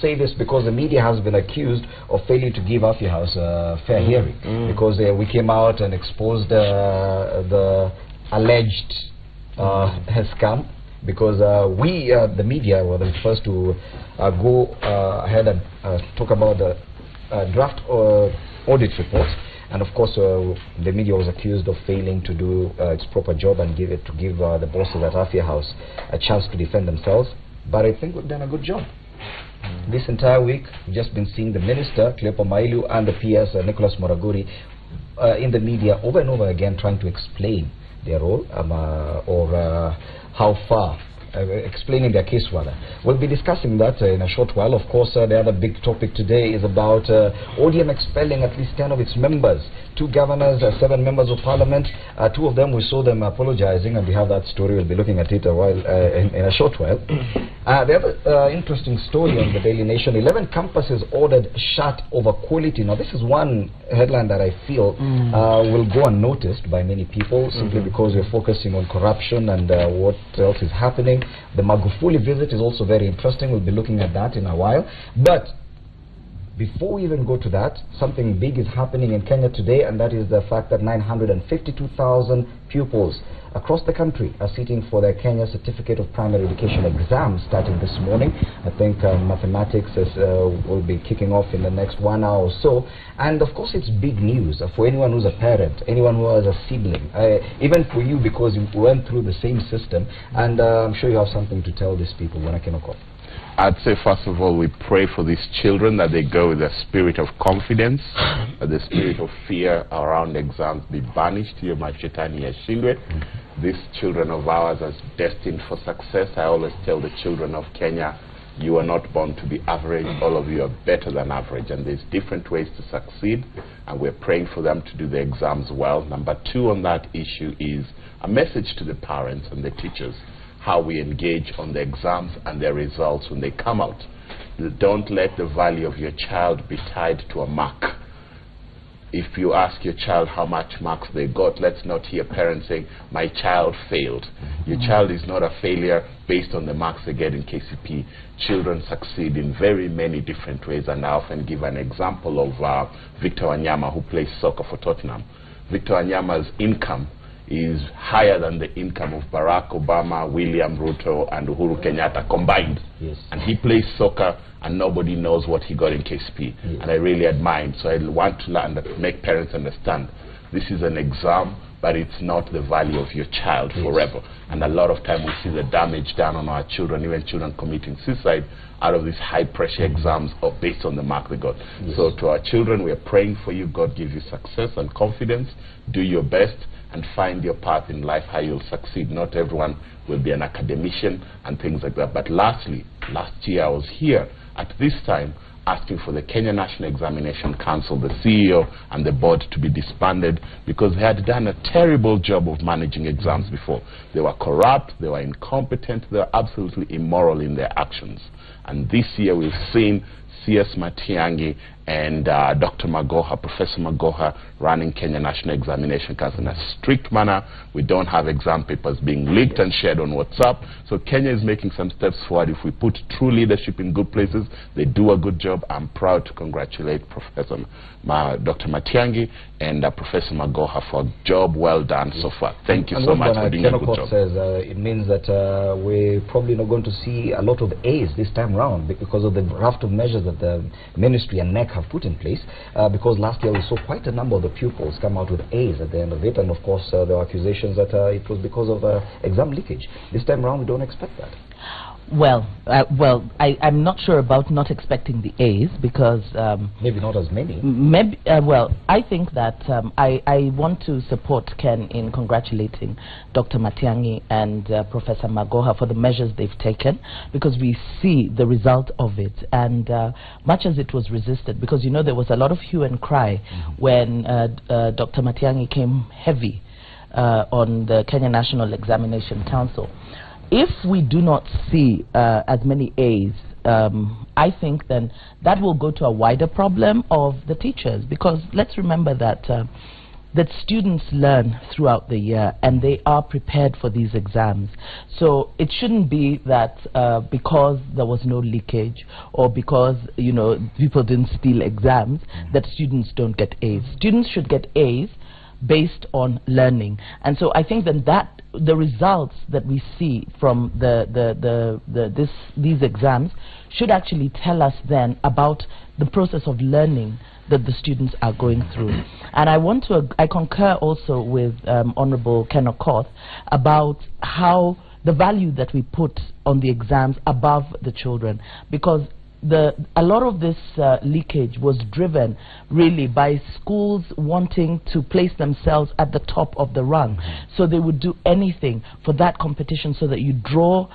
say this because the media has been accused of failing to give Afya House a fair hearing, because we came out and exposed the alleged scam, because the media were the first to go ahead and talk about the draft audit report, and of course the media was accused of failing to do its proper job and give the bosses at Afya House a chance to defend themselves. But I think we've done a good job. This entire week we've just been seeing the Minister Cleopa Mailu and the PS Nicholas Moraguri in the media over and over again trying to explain their role or how far explaining their case rather. We'll be discussing that in a short while. Of course, the other big topic today is about ODM expelling at least 10 of its members. 2 governors, 7 members of parliament. 2 of them, we saw them apologizing, and we have that story. We'll be looking at it a while, in a short while. The other interesting story on the Daily Nation: 11 campuses ordered shut over quality. Now, this is one headline that I feel will go unnoticed by many people, simply because we're focusing on corruption and what else is happening. The Magufuli visit is also very interesting. We'll be looking at that in a while. But before we even go to that, something big is happening in Kenya today, and that is the fact that 952,000 pupils across the country are sitting for their Kenya Certificate of Primary Education exam starting this morning. I think mathematics will be kicking off in the next 1 hour or so. And of course it's big news for anyone who's a parent, anyone who has a sibling, even for you, because you went through the same system. And I'm sure you have something to tell these people. I'd say, first of all, we pray for these children that they go with a spirit of confidence, that the spirit of fear around exams be banished. These children of ours are destined for success. I always tell the children of Kenya, you are not born to be average. All of you are better than average, and there's different ways to succeed, and we're praying for them to do the exams well. Number 2 on that issue is a message to the parents and the teachers, how we engage on the exams and their results when they come out. Don't let the value of your child be tied to a mark. If you ask your child how much marks they got, let's not hear parents saying, my child failed. Your child is not a failure based on the marks they get in KCP. Children succeed in very many different ways, and I often give an example of Victor Wanyama, who plays soccer for Tottenham. Victor Wanyama's income is higher than the income of Barack Obama, William Ruto, and Uhuru Kenyatta combined. Yes. And he plays soccer, and nobody knows what he got in KCP. Yes. And I really admire him. So I want to learn that, make parents understand this is an exam, but it's not the value of your child forever. And a lot of time we see the damage done on our children, even children committing suicide, out of these high-pressure exams or based on the mark they got. So to our children, we are praying for you. God give you success and confidence. Do your best and find your path in life, how you'll succeed. Not everyone will be an academician and things like that. But lastly, last year I was here at this time asking for the Kenya National Examination Council, the CEO and the board, to be disbanded because they had done a terrible job of managing exams before. They were corrupt, they were incompetent, they were absolutely immoral in their actions. And this year we've seen C.S. Matiang'i and Dr. Magoha, Professor Magoha, running Kenya National Examination Council in a strict manner. We don't have exam papers being leaked and shared on WhatsApp. So Kenya is making some steps forward. If we put true leadership in good places, they do a good job. I'm proud to congratulate Professor Dr. Matiang'i and Professor Magoha for a job well done so far. Thank you so much for doing a good job. Says, it means that we're probably not going to see a lot of A's this time around because of the raft of measures that the ministry and NEC have put in place, because last year we saw quite a number of the pupils come out with A's at the end of it, and of course there were accusations that it was because of exam leakage. This time around we don't expect that. Well, I'm not sure about not expecting the A's because maybe not as many. Maybe well, I think that I want to support Ken in congratulating Dr. Matiang'i and Professor Magoha for the measures they've taken, because we see the result of it. And much as it was resisted, because you know there was a lot of hue and cry when Dr. Matiang'i came heavy on the Kenya National Examination Council. If we do not see as many A's, I think then that will go to a wider problem of the teachers, because let's remember that that students learn throughout the year and they are prepared for these exams. So it shouldn't be that because there was no leakage or because, you know, people didn't steal exams, that students don't get A's. Students should get A's based on learning. And so I think that the results that we see from these exams should actually tell us then about the process of learning that the students are going through. And I concur also with Honorable Ken Okoth about how the value that we put on the exams above the children, because a lot of this leakage was driven really by schools wanting to place themselves at the top of the rung. So they would do anything for that competition so that you draw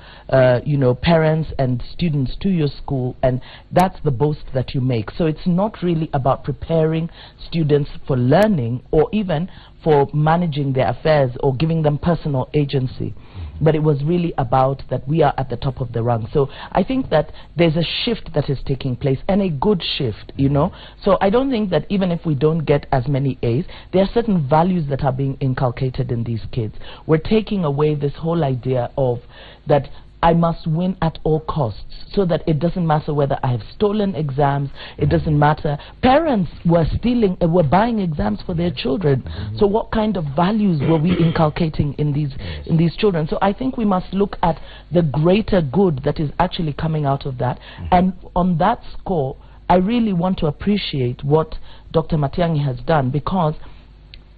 you know, parents and students to your school, and that's the boast that you make. So it's not really about preparing students for learning or even for managing their affairs or giving them personal agency. But it was really about that we are at the top of the rung. So I think that there's a shift that is taking place, and a good shift, you know. So I don't think that even if we don't get as many A's, there are certain values that are being inculcated in these kids. We're taking away this whole idea of that I must win at all costs, so that it doesn't matter whether I have stolen exams, it doesn't matter. Parents were buying exams for their children. So what kind of values were we inculcating in these children? So I think we must look at the greater good that is actually coming out of that. And on that score, I really want to appreciate what Dr. Matiang'i has done, because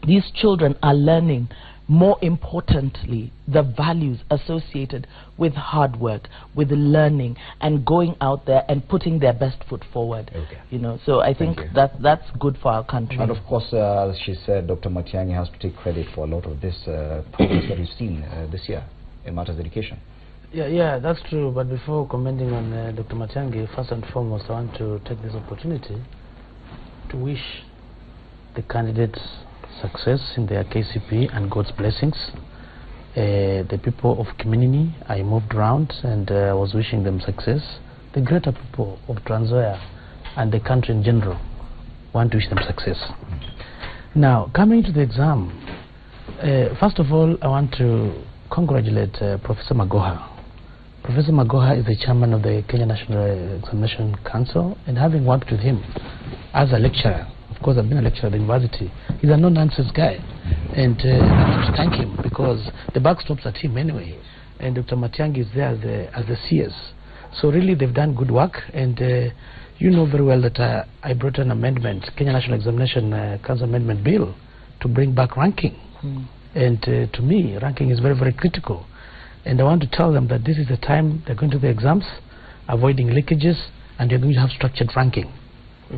these children are learning, more importantly, the values associated with hard work, with learning, and going out there and putting their best foot forward. You know, so I think that's good for our country. And of course, as she said, Dr. Matiang'i has to take credit for a lot of this progress that we've seen this year in matters of education. Yeah, that's true. But before commenting on Dr. Matiang'i, first and foremost, I want to take this opportunity to wish the candidates success in their KCP and God's blessings. The people of Kiminini, I moved around and was wishing them success. The greater people of Trans Nzoia and the country in general want to wish them success. Now, coming to the exam, first of all, I want to congratulate Professor Magoha. Professor Magoha is the chairman of the Kenya National Examination Council, and having worked with him as a lecturer, of course I've been a lecturer at the university, he's a no-nonsense guy, and I have to thank him because the buck stops at him anyway, and Dr. Matiang'i is there as the CS. So really they've done good work, and you know very well that I brought an amendment, Kenya National Examination Council Amendment Bill, to bring back ranking. And to me, ranking is very, very critical. And I want to tell them that this is the time they're going to the exams, avoiding leakages, and they're going to have structured ranking,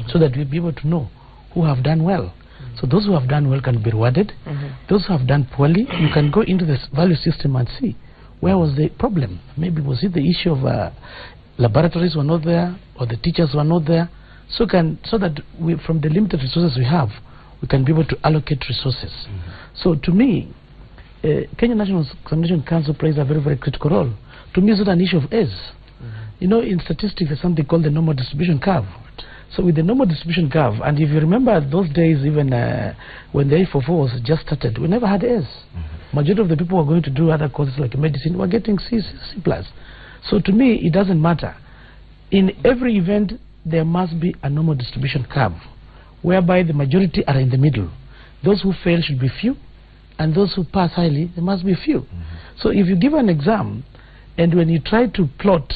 so that we'll be able to know who have done well. So those who have done well can be rewarded. Those who have done poorly, you can go into this value system and see where was the problem. Maybe was it the issue of laboratories were not there, or the teachers were not there, so that we, from the limited resources we have, we can be able to allocate resources. So to me, Kenya National Examination Council plays a very, very critical role. To me, it's not an issue of A's. You know, in statistics, there's something called the normal distribution curve. So with the normal distribution curve, and if you remember those days, even when the A44 was just started, we never had A's. Majority of the people who are going to do other courses like medicine were getting C+. So to me, it doesn't matter. In every event, there must be a normal distribution curve, whereby the majority are in the middle. Those who fail should be few, and those who pass highly, there must be few. So if you give an exam, and when you try to plot,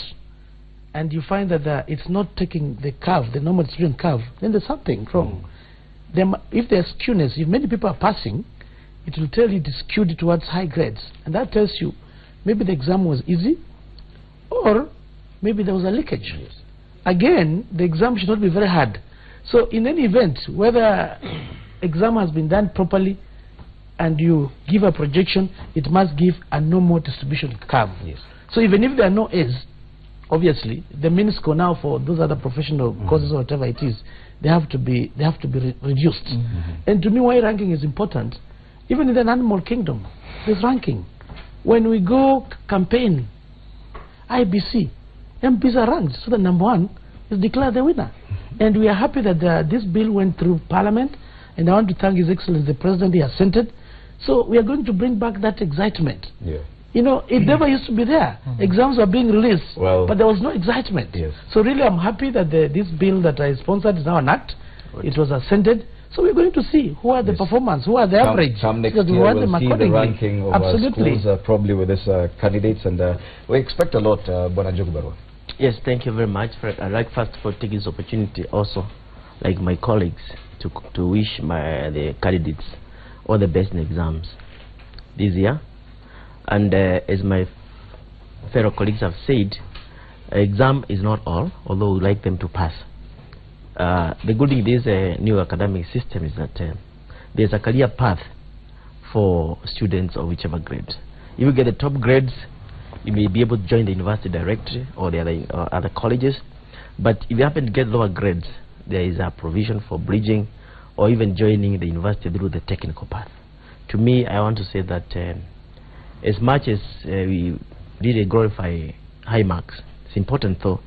and you find that it's not taking the curve, the normal distribution curve, then there's something wrong. If there's skewness, if many people are passing, it will tell you it is skewed towards high grades. And that tells you maybe the exam was easy, or maybe there was a leakage. Again, the exam should not be very hard. So in any event, whether exam has been done properly and you give a projection, it must give a normal distribution curve. So even if there are no A's, obviously the mean score now for those other professional courses or whatever it is, they have to be reduced. And to me, why ranking is important, even in the animal kingdom, there's ranking. When we go campaign, IBC, MPs are ranked, so the number one is declared the winner. And we are happy that this bill went through Parliament, And I want to thank His Excellency the President. He assented. So we are going to bring back that excitement. Yeah. You know, it never used to be there. Exams were being released, but there was no excitement. Yes. So really, I'm happy that this bill that I sponsored is now an act. It was assented. So we're going to see who are the performance, who are the average. Come next year, we'll see the ranking of schools probably with these candidates, and we expect a lot, Bwana Njogu Barua. Yes, thank you very much. I'd like first of all to take this opportunity also, like my colleagues, to wish the candidates all the best in exams this year. And as my fellow colleagues have said, exam is not all, although we like them to pass. The good thing with this new academic system is that there's a career path for students of whichever grade. If you get the top grades, you may be able to join the university directly or the other colleges. But if you happen to get lower grades, there is a provision for bridging or even joining the university through the technical path. To me, I want to say that as much as we really glorify high marks, it's important though,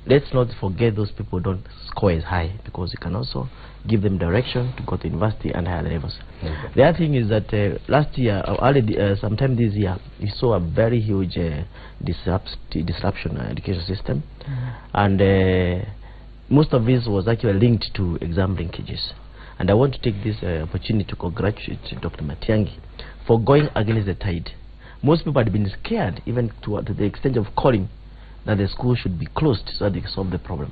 let's not forget those people who don't score as high, because you can also give them direction to go to university and higher levels. The other thing is that last year, or sometime this year, we saw a very huge disruption in the education system, and most of this was actually linked to exam linkages. And I want to take this opportunity to congratulate Dr. Matiang'i for going against the tide. Most people had been scared, even to the extent of calling that the school should be closed so that they can solve the problem.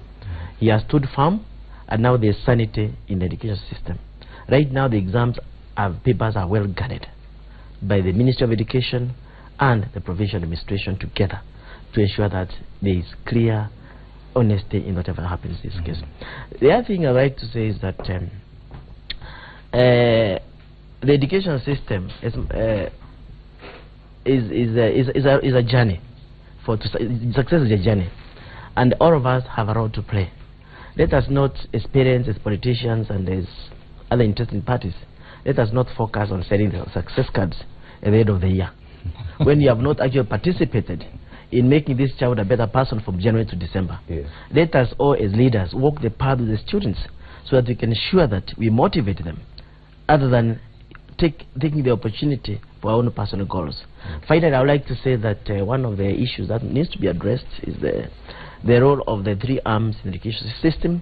He has stood firm, and now there is sanity in the education system. Right now, the exams papers are well guarded by the Ministry of Education and the Provincial Administration together to ensure that there is clear honesty in whatever happens in this case. The other thing I'd like to say is that the education system is a journey. Success is a journey, and all of us have a role to play. Let us not experience as politicians and as other interested parties. Let us not focus on selling the success cards at the end of the year when you have not actually participated in making this child a better person from January to December. Let us all as leaders walk the path with the students so that we can ensure that we motivate them other than taking the opportunity for our own personal goals. Finally, I would like to say that one of the issues that needs to be addressed is the role of the three arms in the education system.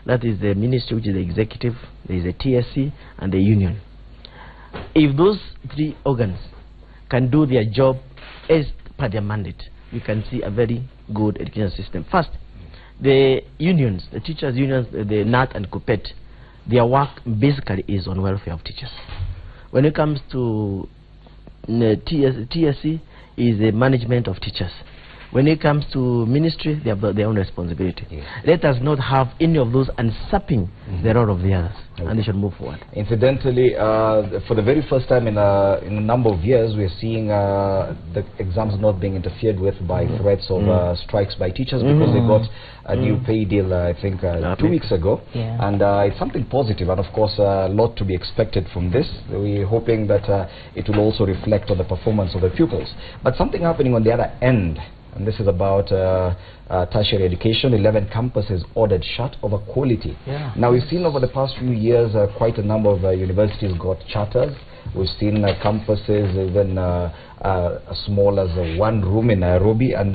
That is the ministry, which is the executive, there is the TSC, and the union. If those three organs can do their job as per their mandate, you can see a very good education system. First, the unions, the teachers' unions, the NAT and CUPET, their work basically is on welfare of teachers. When it comes to TSC, is the management of teachers. When it comes to ministry, they have their own responsibility. Let us not have any of those usurping the role of the others, and they should move forward. Incidentally, for the very first time in a number of years, we are seeing the exams not being interfered with by threats of strikes by teachers, because they got a new pay deal, I think, 2 weeks ago. And it's something positive, and of course, a lot to be expected from this. We're hoping that it will also reflect on the performance of the pupils. But something happening on the other end, and this is about tertiary education. 11 campuses ordered shut over quality. Now, we've seen over the past few years quite a number of universities got charters. We've seen campuses even as small as 1 room in Nairobi, and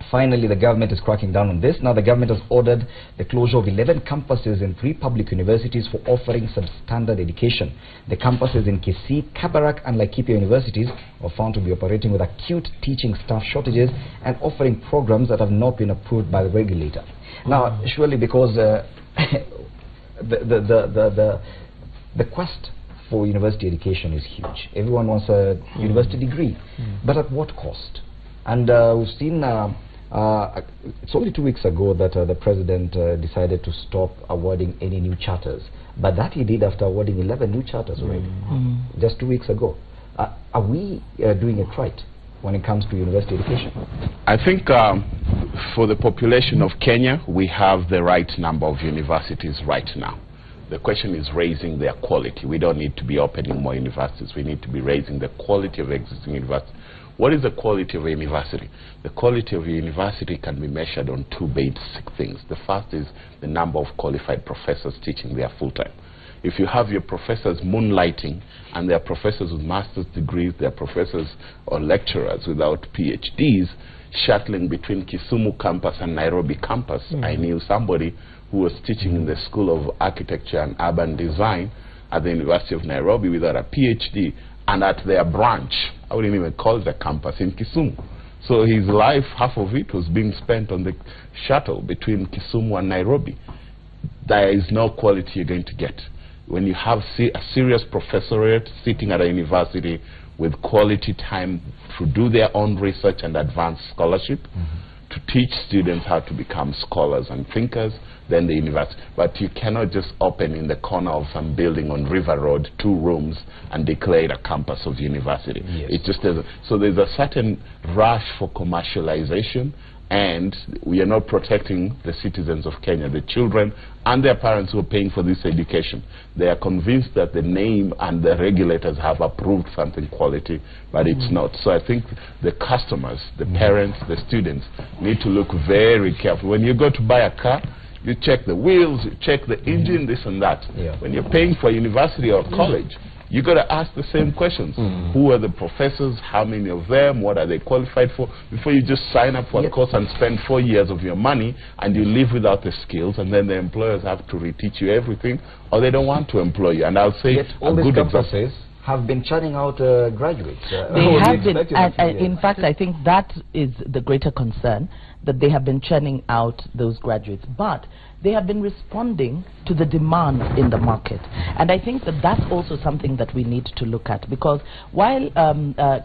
finally the government is cracking down on this. Now the government has ordered the closure of 11 campuses in 3 public universities for offering substandard education. The campuses in Kisii, Kabarak and Laikipia universities are found to be operating with acute teaching staff shortages and offering programs that have not been approved by the regulator. Now, surely because the quest for university education is huge. Everyone wants a university degree, but at what cost? And we've seen it's only 2 weeks ago that the president decided to stop awarding any new charters, but that he did after awarding 11 new charters already, just 2 weeks ago. Are we doing it right when it comes to university education? I think for the population of Kenya, we have the right number of universities right now. The question is raising their quality. We don't need to be opening more universities. We need to be raising the quality of existing universities. What is the quality of a university? The quality of a university can be measured on 2 basic things. The first is the number of qualified professors teaching there full-time. if you have your professors moonlighting, and they're professors with master's degrees, they're professors or lecturers without PhDs, shuttling between Kisumu campus and Nairobi campus. I knew somebody who was teaching in the School of Architecture and Urban Design at the University of Nairobi without a PhD, and at their branch, I wouldn't even call it a campus, in Kisumu. So his life, half of it was being spent on the shuttle between Kisumu and Nairobi. There is no quality you're going to get. When you have a serious professorate sitting at a university with quality time to do their own research and advanced scholarship, to teach students how to become scholars and thinkers, then the university. But you cannot just open in the corner of some building on River Road 2 rooms and declare it a campus of university. It just doesn't. So there's a certain rush for commercialization, and we are not protecting the citizens of Kenya, the children and their parents who are paying for this education. They are convinced that the name and the regulators have approved something quality, but it's not. So I think the customers, the parents, the students need to look very careful. When you go to buy a car, you check the wheels, you check the engine, this and that. When you're paying for a university or college, you got to ask the same questions. Who are the professors? How many of them? What are they qualified for? Before you just sign up for a course and spend 4 years of your money, and you leave without the skills, and then the employers have to reteach you everything, or they don't want to employ you. And I'll say all these campuses have been churning out graduates. They have been, and in fact, I think that is the greater concern, that they have been churning out those graduates. But they have been responding to the demand in the market. And I think that that's also something that we need to look at, because while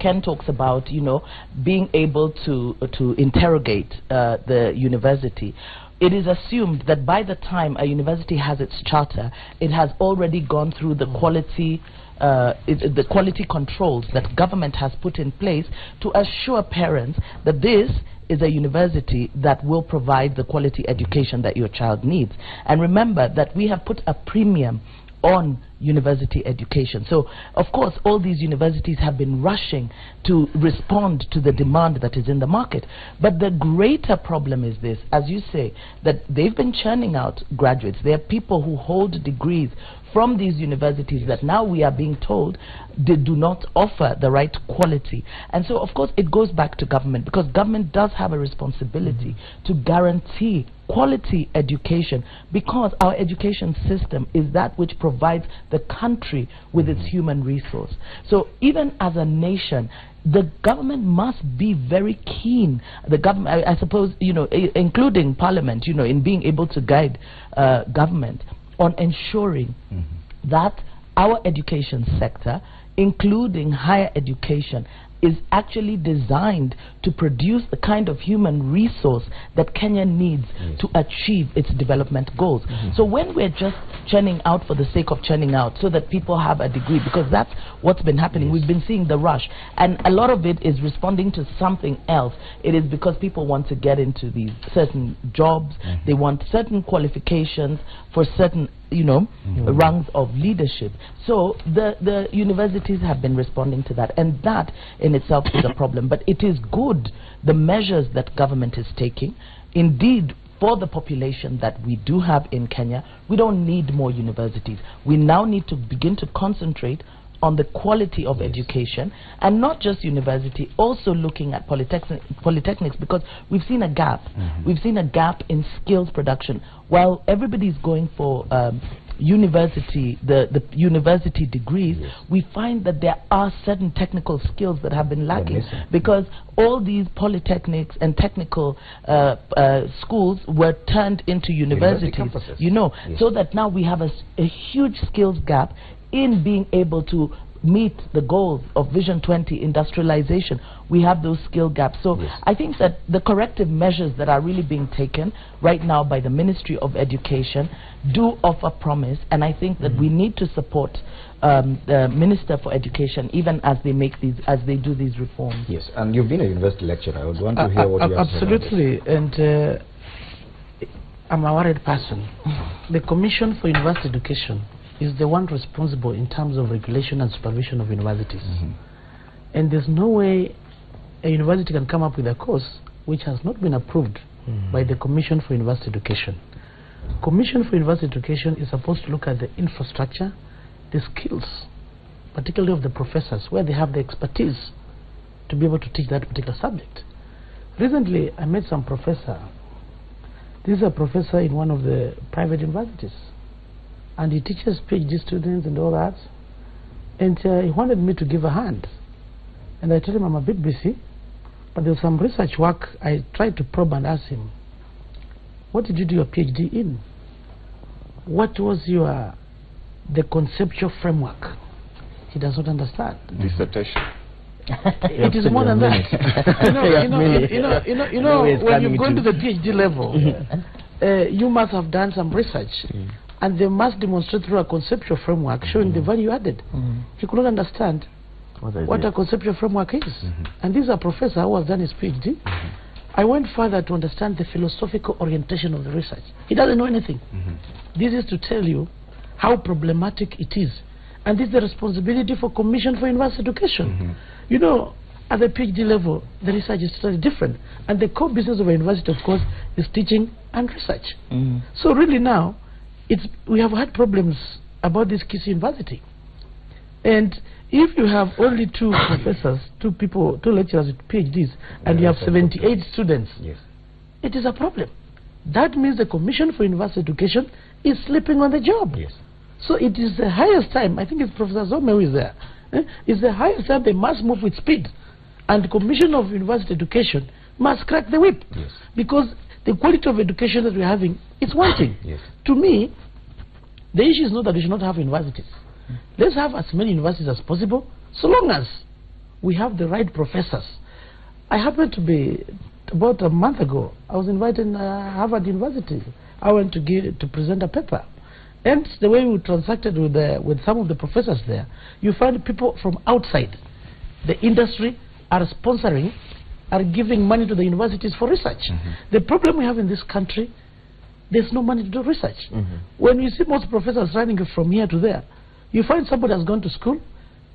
Ken talks about, you know, being able to interrogate the university, it is assumed that by the time a university has its charter, it has already gone through the quality the quality controls that government has put in place to assure parents that this is a university that will provide the quality education that your child needs. And remember that we have put a premium on university education. So, of course, all these universities have been rushing to respond to the demand that is in the market. But the greater problem is this, as you say, that they've been churning out graduates. There are people who hold degrees from these universities that now we are being told they do not offer the right quality. And so, of course, it goes back to government, because government does have a responsibility to guarantee quality education, because our education system is that which provides the country with its human resource. So even as a nation, the government must be very keen. The government, I suppose, you know, including Parliament, you know, in being able to guide government on ensuring that our education sector, including higher education, is actually designed to produce the kind of human resource that Kenya needs to achieve its development goals. So when we're just churning out for the sake of churning out so that people have a degree, because that's what's been happening, we've been seeing the rush, and a lot of it is responding to something else. It is because people want to get into these certain jobs, they want certain qualifications for certain, you know, rungs of leadership. So the universities have been responding to that, and that in itself is a problem. But it is good, the measures that government is taking. Indeed, for the population that we do have in Kenya, we don't need more universities. We now need to begin to concentrate on the quality of education, and not just university, also looking at polytechnics, because we've seen a gap. We've seen a gap in skills production. While everybody's going for university, the university degrees, we find that there are certain technical skills that have been lacking, because all these polytechnics and technical schools were turned into universities, you know, so that now we have a huge skills gap in being able to meet the goals of Vision 20 industrialization. We have those skill gaps. So I think that the corrective measures that are really being taken right now by the Ministry of Education do offer promise, and I think that we need to support the Minister for Education even as they make these, as they do these reforms. Yes, and you've been a university lecturer. I would want to hear what you have to say. Absolutely, and I'm a worried person. The Commission for University Education is the one responsible in terms of regulation and supervision of universities. And there's no way a university can come up with a course which has not been approved by the Commission for University Education. Commission for University Education is supposed to look at the infrastructure, the skills, particularly of the professors, where they have the expertise to be able to teach that particular subject. Recently, I met some professor. This is a professor in one of the private universities, and he teaches PhD students and all that. And he wanted me to give a hand. And I told him I'm a bit busy, but there was some research work. I tried to probe and ask him, what did you do your PhD in? What was the conceptual framework? He does not understand. Dissertation. It is more than that. When you go to the PhD level, you must have done some research, and they must demonstrate through a conceptual framework showing the value added. He could not understand what a conceptual framework is. And this is a professor who has done his PhD. I went further to understand the philosophical orientation of the research. He doesn't know anything. This is to tell you how problematic it is. And this is the responsibility for Commission for University Education. You know, at the PhD level, the research is totally different. And the core business of a university, of course, is teaching and research. So really now, we have had problems about this Kisii University. And if you have only 2 professors, 2 lecturers with PhDs, and you have 78 students, it is a problem. That means the Commission for University Education is sleeping on the job. So it is the highest time, I think it's Professor Zome who is there, it's the highest time they must move with speed. And the Commission of University Education must crack the whip. Because the quality of education that we're having is wanting. To me, the issue is not that we should not have universities. Let's have as many universities as possible, so long as we have the right professors. I happened to be, about a month ago, I was invited to Harvard University. I went to present a paper. And the way we transacted with some of the professors there, you find people from outside the industry are sponsoring, are giving money to the universities for research. The problem we have in this country, there's no money to do research. When you see most professors running from here to there, you find somebody has gone to school,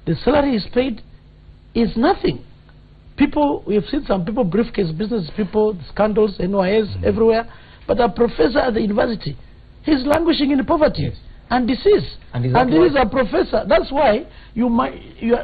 the salary is paid, is nothing. People, we have seen some people, briefcase business people, scandals, NYS, everywhere, but a professor at the university, he's languishing in poverty and disease. And he is a professor. That's why your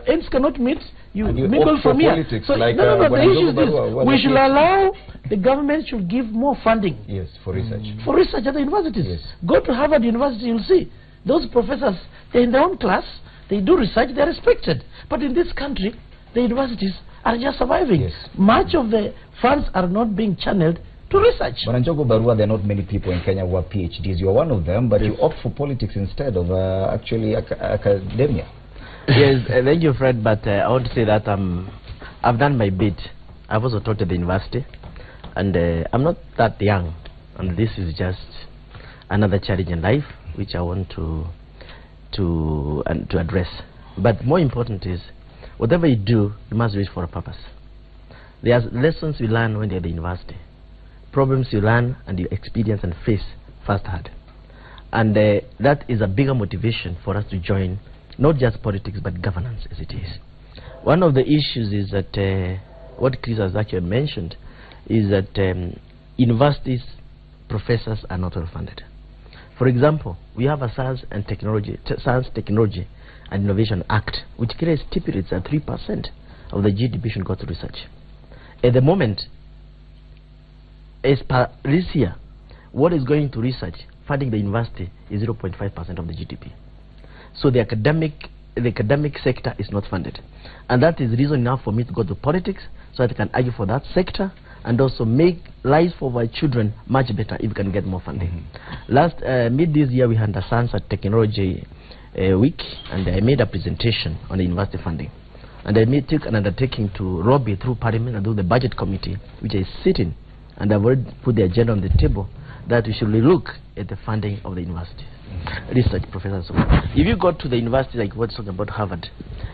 ends cannot meet, you mingle from here. So, like, the issue is this. We should allow, the government should give more funding. For research. For research at the universities. Go to Harvard University, you'll see. Those professors, they're in their own class, they do research, they're respected. But in this country, the universities are just surviving. Much of the funds are not being channeled to research. But Njogu Barua, there are not many people in Kenya who are PhDs. You're one of them, but you opt for politics instead of actually academia. Thank you, Fred, but I want to say that I've done my bit. I've also taught at the university, and I'm not that young, and this is just another challenge in life which I want to address. But more important is, whatever you do, you must do it for a purpose. There are lessons you learn when you're at the university, problems you learn and you experience and face firsthand. And that is a bigger motivation for us to join not just politics but governance as it is. One of the issues is that what Chris has actually mentioned is that universities, professors are not well funded. For example, we have a Science, Technology and Innovation Act, which clearly stipulates that 3% of the GDP should go to research. At the moment, as per this year, what is going to research, funding the university, is 0.5% of the GDP. So the academic sector is not funded. And that is reason enough for me to go to politics, so that I can argue for that sector and also make lives for our children much better if we can get more funding. Last mid this year, we had a Science and Technology week, and I made a presentation on the university funding. And I took an undertaking to lobby through Parliament and through the Budget Committee, which I sit in, and I've already put the agenda on the table that we should look at the funding of the universities. Research professors. If you go to the university, like what's talking about Harvard,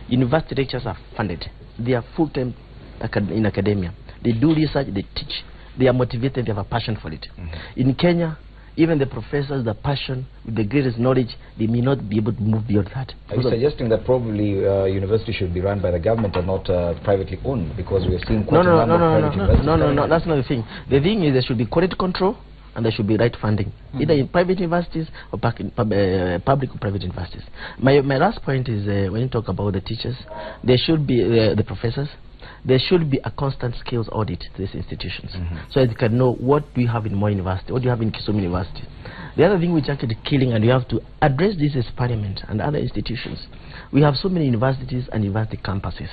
university lecturers are funded. They are full-time in academia. They do research, they teach. They are motivated, they have a passion for it. In Kenya, even the professors, the passion, with the greatest knowledge, they may not be able to move beyond that. Are you suggesting that probably university should be run by the government and not privately owned? Because we have seen quite a number of private universities. No, that's not the thing. The thing is there should be quality control and there should be right funding, either in private universities or public or private universities. My last point is when you talk about the teachers, there should be the professors. There should be a constant skills audit to these institutions, so that you can know what do you have in Moi University, what do you have in Kisumu University. The other thing which is actually killing, and you have to address this as Parliament and other institutions. We have so many universities and university campuses,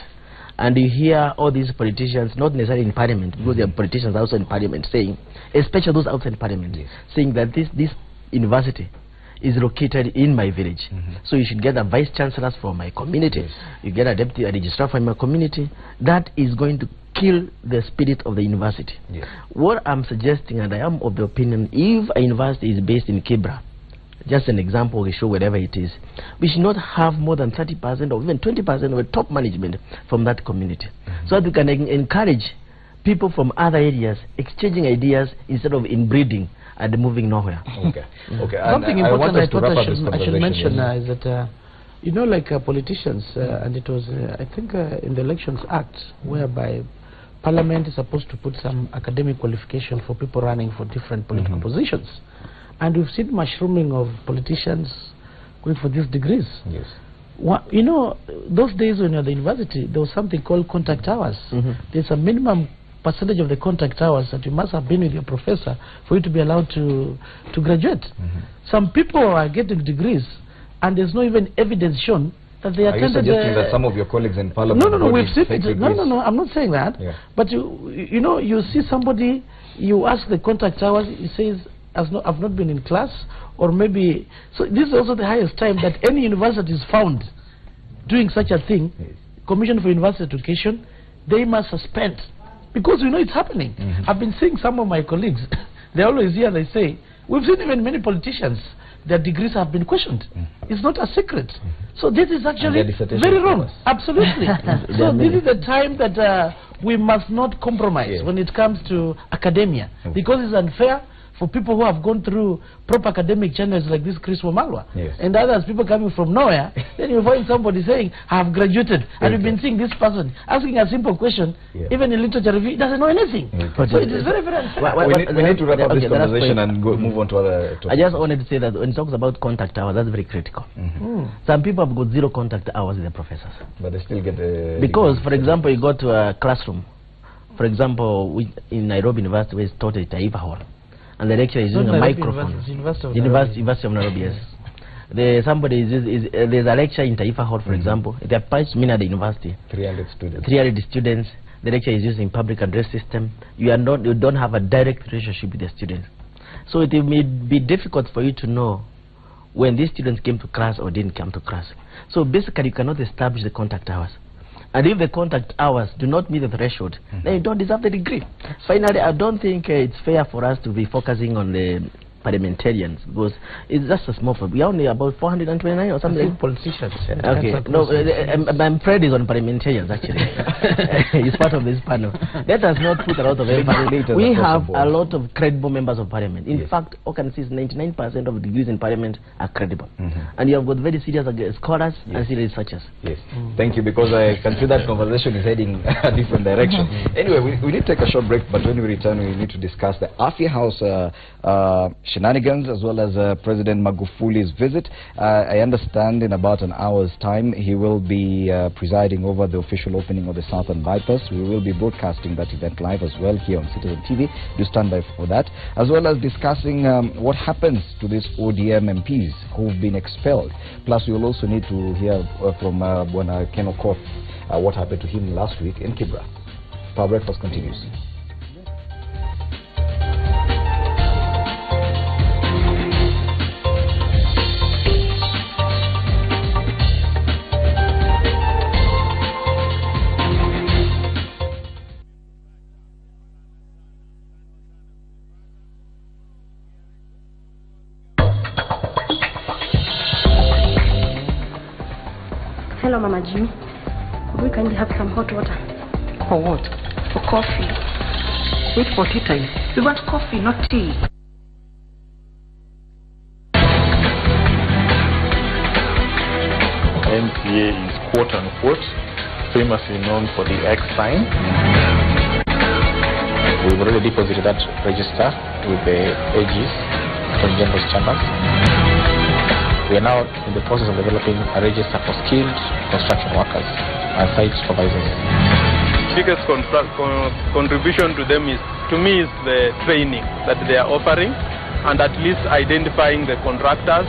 and you hear all these politicians, not necessarily in Parliament, because there are politicians also in Parliament saying, especially those outside Parliament, saying that this university is located in my village. So you should get a vice chancellor from my community. You get a deputy registrar from my community. That is going to kill the spirit of the university. What I'm suggesting, and I am of the opinion, if a university is based in Kibra, just an example, we show wherever it is, we should not have more than 30% or even 20% of the top management from that community, so that we can encourage people from other areas exchanging ideas instead of inbreeding and moving nowhere. Something important I thought I should mention is that, you know, like politicians, and it was, I think, in the Elections Act, whereby Parliament is supposed to put some academic qualification for people running for different political positions. And we've seen mushrooming of politicians going for these degrees. You know, those days when you're at the university, there was something called contact hours. There's a minimum percentage of the contact hours that you must have been with your professor for you to be allowed to graduate. Some people are getting degrees, and there's no even evidence shown that they attended. Are you suggesting that some of your colleagues in Parliament? No, we've seen it. No, I'm not saying that. But you know, you see somebody, you ask the contact hours, he says, I've not been in class, or maybe. So this is also the highest time that any university is found doing such a thing. Commission for University Education, they must suspend, because we know it's happening. I've been seeing some of my colleagues, they always hear, they say, we've seen even many politicians, their degrees have been questioned. It's not a secret. So this is actually very wrong. Absolutely. So this is the time that we must not compromise when it comes to academia, because it's unfair for people who have gone through proper academic channels like this Chris Wamalwa, and others, people coming from nowhere. Then you find somebody saying, I have graduated, and we've been seeing this person asking a simple question, even in literature review, he doesn't know anything. So it is very, very unfair. We need to wrap up this conversation and move on to other topics. I just wanted to say that when it talks about contact hours, that's very critical. Some people have got 0 contact hours with their professors. But they still get the... Because, for example, you go to a classroom, for example, in Nairobi University, where it's taught at Taifa Hall, and the lecturer is using a microphone. University of Nairobi, yes. There's a lecture in Taifa Hall, for example. There are parts at the university. 300 students. 300 students. The lecturer is using public address system. You don't have a direct relationship with the students. So it may be difficult for you to know when these students came to class or didn't come to class. So basically, you cannot establish the contact hours. And if the contact hours do not meet the threshold, then you don't deserve the degree. Finally, I don't think it's fair for us to be focusing on the parliamentarians, because it's just a small problem. We are only about 429 or something. Like politicians. Okay, no, I'm afraid it's on parliamentarians actually. It's part of this panel. Let us not put a lot of emphasis. We have a lot of credible members of parliament. In fact, Okan says 99% of the degrees in parliament are credible. And you have got very serious scholars and serious researchers. Thank you, because I can see that conversation is heading a different direction. Anyway, we need to take a short break, but when we return, we need to discuss the Afya House shenanigans, as well as President Magufuli's visit. I understand in about an hour's time he will be presiding over the official opening of the Southern Bypass. We will be broadcasting that event live as well here on Citizen TV. Do stand by for that, as well as discussing what happens to these ODM MPs who've been expelled. Plus, we will also need to hear from Bwana Ken Okoth what happened to him last week in Kibra. Power Breakfast continues. Hello, Mama Jimmy. We can have some hot water. For what? For coffee. Wait for tea time. We want coffee, not tea. MCA is quote-unquote famously known for the X sign. We've already deposited that register with the AGs, Attorney General's chambers. We are now in the process of developing a register for skilled construction workers and site supervisors. Biggest contribution to them is, to me, is the training that they are offering, and at least identifying the contractors